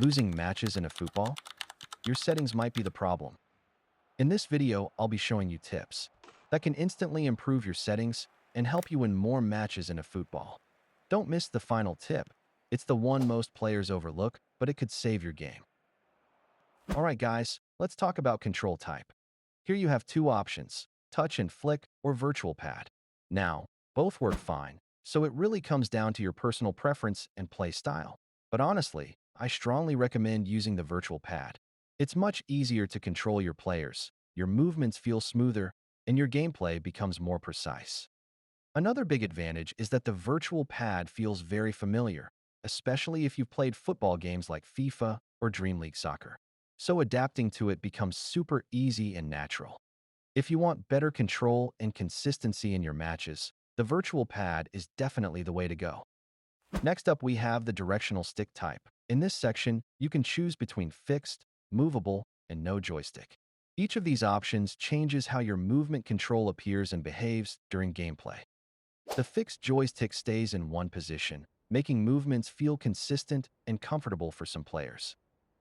Losing matches in a football? Your settings might be the problem. In this video, I'll be showing you tips that can instantly improve your settings and help you win more matches in a football. Don't miss the final tip. It's the one most players overlook, but it could save your game. Alright guys, let's talk about control type. Here you have two options, touch and flick or virtual pad. Now, both work fine, so it really comes down to your personal preference and play style. But honestly, I strongly recommend using the virtual pad. It's much easier to control your players, your movements feel smoother, and your gameplay becomes more precise. Another big advantage is that the virtual pad feels very familiar, especially if you've played football games like FIFA or Dream League Soccer. So adapting to it becomes super easy and natural. If you want better control and consistency in your matches, the virtual pad is definitely the way to go. Next up, we have the directional stick type. In this section, you can choose between fixed, movable, and no joystick. Each of these options changes how your movement control appears and behaves during gameplay. The fixed joystick stays in one position, making movements feel consistent and comfortable for some players.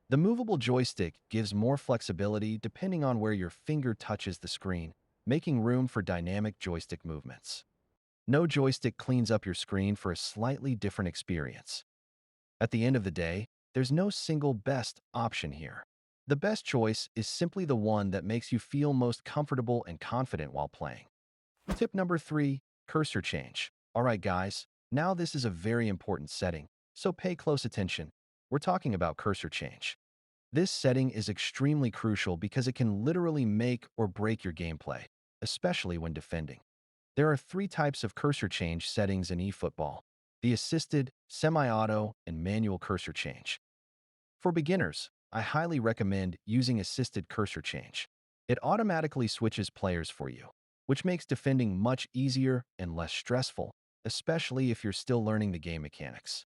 The movable joystick gives more flexibility depending on where your finger touches the screen, making room for dynamic joystick movements. No joystick cleans up your screen for a slightly different experience. At the end of the day, there's no single best option here. The best choice is simply the one that makes you feel most comfortable and confident while playing. Tip number 3, cursor change. Alright guys, now this is a very important setting, so pay close attention. We're talking about cursor change. This setting is extremely crucial because it can literally make or break your gameplay, especially when defending. There are 3 types of cursor change settings in eFootball: the assisted, semi-auto, and manual cursor change. For beginners, I highly recommend using assisted cursor change. It automatically switches players for you, which makes defending much easier and less stressful, especially if you're still learning the game mechanics.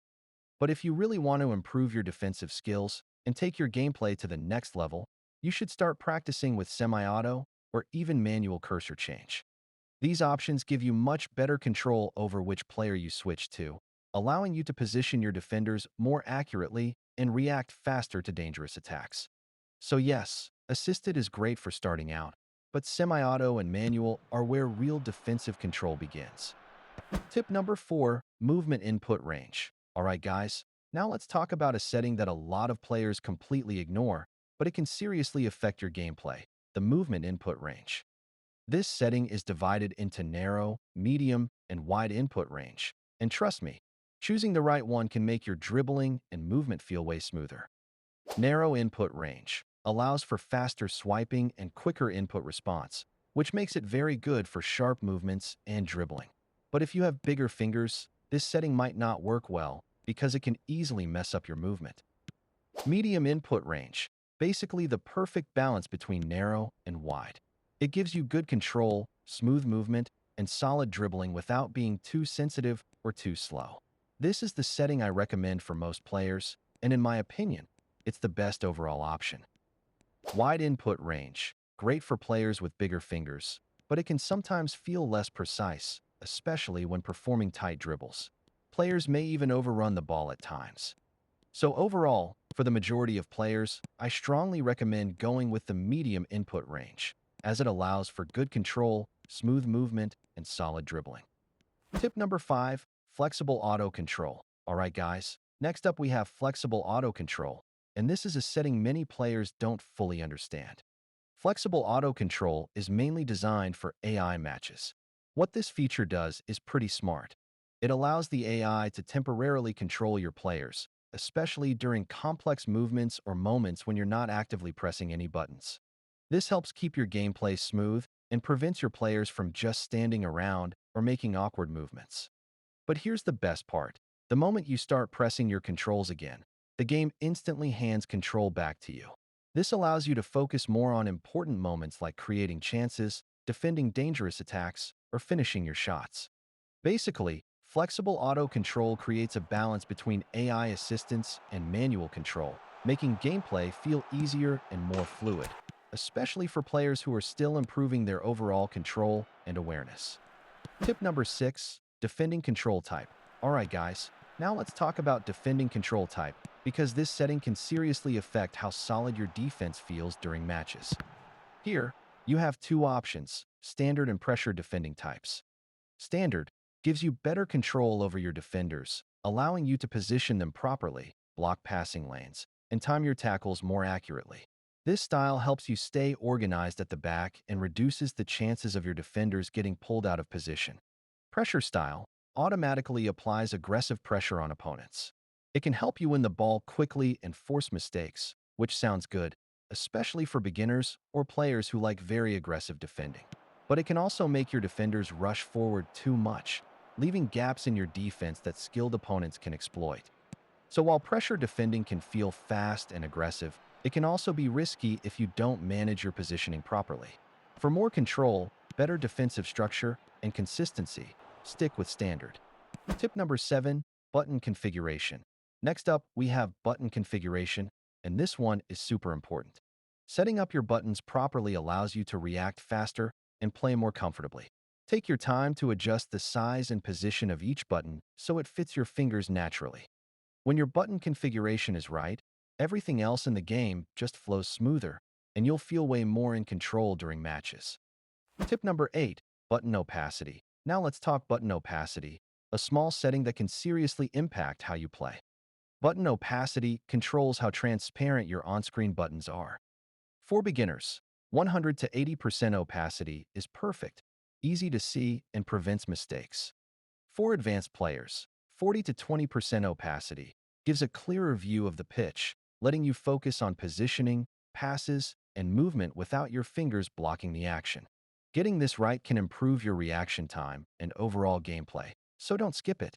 But if you really want to improve your defensive skills and take your gameplay to the next level, you should start practicing with semi-auto or even manual cursor change. These options give you much better control over which player you switch to, allowing you to position your defenders more accurately and react faster to dangerous attacks. So yes, assisted is great for starting out, but semi-auto and manual are where real defensive control begins. Tip number 4, movement input range. Alright guys, now let's talk about a setting that a lot of players completely ignore, but it can seriously affect your gameplay: the movement input range. This setting is divided into narrow, medium, and wide input range. And trust me, choosing the right one can make your dribbling and movement feel way smoother. Narrow input range allows for faster swiping and quicker input response, which makes it very good for sharp movements and dribbling. But if you have bigger fingers, this setting might not work well because it can easily mess up your movement. Medium input range, basically the perfect balance between narrow and wide. It gives you good control, smooth movement, and solid dribbling without being too sensitive or too slow. This is the setting I recommend for most players, and in my opinion, it's the best overall option. Wide input range, great for players with bigger fingers, but it can sometimes feel less precise, especially when performing tight dribbles. Players may even overrun the ball at times. So overall, for the majority of players, I strongly recommend going with the medium input range, as it allows for good control, smooth movement, and solid dribbling. Tip number 5, flexible auto control. Alright guys, next up we have flexible auto control, and this is a setting many players don't fully understand. Flexible auto control is mainly designed for AI matches. What this feature does is pretty smart. It allows the AI to temporarily control your players, especially during complex movements or moments when you're not actively pressing any buttons. This helps keep your gameplay smooth and prevents your players from just standing around or making awkward movements. But here's the best part. The moment you start pressing your controls again, the game instantly hands control back to you. This allows you to focus more on important moments like creating chances, defending dangerous attacks, or finishing your shots. Basically, flexible auto control creates a balance between AI assistance and manual control, making gameplay feel easier and more fluid, especially for players who are still improving their overall control and awareness. Tip number 6, defending control type. Alright guys, Now let's talk about defending control type, because this setting can seriously affect how solid your defense feels during matches. Here, you have two options, standard and pressure defending types. Standard gives you better control over your defenders, allowing you to position them properly, block passing lanes, and time your tackles more accurately. This style helps you stay organized at the back and reduces the chances of your defenders getting pulled out of position. Pressure style automatically applies aggressive pressure on opponents. It can help you win the ball quickly and force mistakes, which sounds good, especially for beginners or players who like very aggressive defending. But it can also make your defenders rush forward too much, leaving gaps in your defense that skilled opponents can exploit. So while pressure defending can feel fast and aggressive, it can also be risky if you don't manage your positioning properly. For more control, better defensive structure, and consistency, stick with standard. Tip number 7, button configuration. Next up, we have button configuration, and this one is super important. Setting up your buttons properly allows you to react faster and play more comfortably. Take your time to adjust the size and position of each button so it fits your fingers naturally. When your button configuration is right, everything else in the game just flows smoother, and you'll feel way more in control during matches. Tip number 8, button opacity. Now let's talk button opacity, a small setting that can seriously impact how you play. Button opacity controls how transparent your on-screen buttons are. For beginners, 100 to 80% opacity is perfect, easy to see, and prevents mistakes. For advanced players, 40 to 20% opacity gives a clearer view of the pitch, letting you focus on positioning, passes, and movement without your fingers blocking the action. Getting this right can improve your reaction time and overall gameplay, so don't skip it.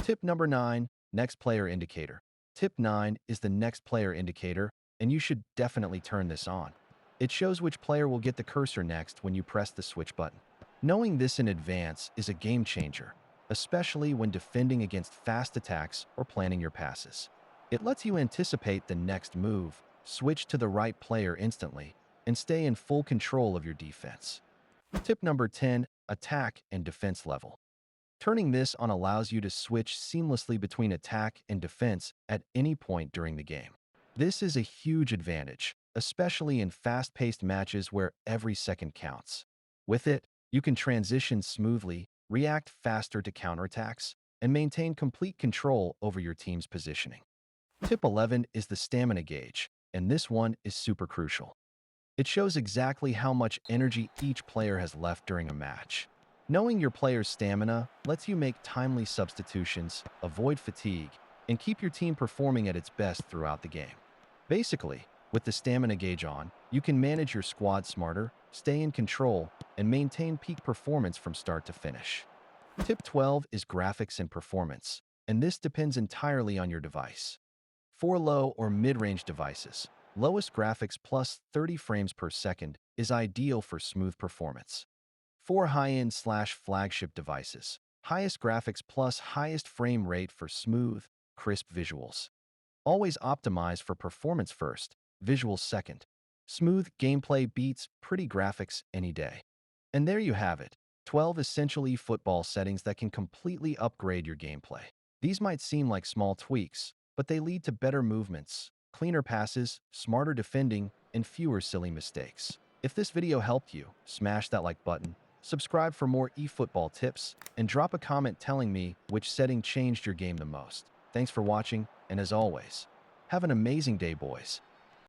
Tip number 9, next player indicator. Tip 9 is the next player indicator, and you should definitely turn this on. It shows which player will get the cursor next when you press the switch button. Knowing this in advance is a game changer, especially when defending against fast attacks or planning your passes. It lets you anticipate the next move, switch to the right player instantly, and stay in full control of your defense. Tip number 10, attack and defense level. Turning this on allows you to switch seamlessly between attack and defense at any point during the game. This is a huge advantage, especially in fast-paced matches where every second counts. With it, you can transition smoothly, react faster to counterattacks, and maintain complete control over your team's positioning. Tip 11 is the stamina gauge, and this one is super crucial. It shows exactly how much energy each player has left during a match. Knowing your player's stamina lets you make timely substitutions, avoid fatigue, and keep your team performing at its best throughout the game. Basically, with the stamina gauge on, you can manage your squad smarter, stay in control, and maintain peak performance from start to finish. Tip 12 is graphics and performance, and this depends entirely on your device. For low or mid-range devices, lowest graphics plus 30 frames per second is ideal for smooth performance. For high-end/flagship devices, highest graphics plus highest frame rate for smooth, crisp visuals. Always optimize for performance first, visuals second. Smooth gameplay beats pretty graphics any day. And there you have it, 12 essential eFootball settings that can completely upgrade your gameplay. These might seem like small tweaks, but they lead to better movements, cleaner passes, smarter defending, and fewer silly mistakes. If this video helped you, smash that like button, subscribe for more eFootball tips, and drop a comment telling me which setting changed your game the most. Thanks for watching, and as always, have an amazing day, boys.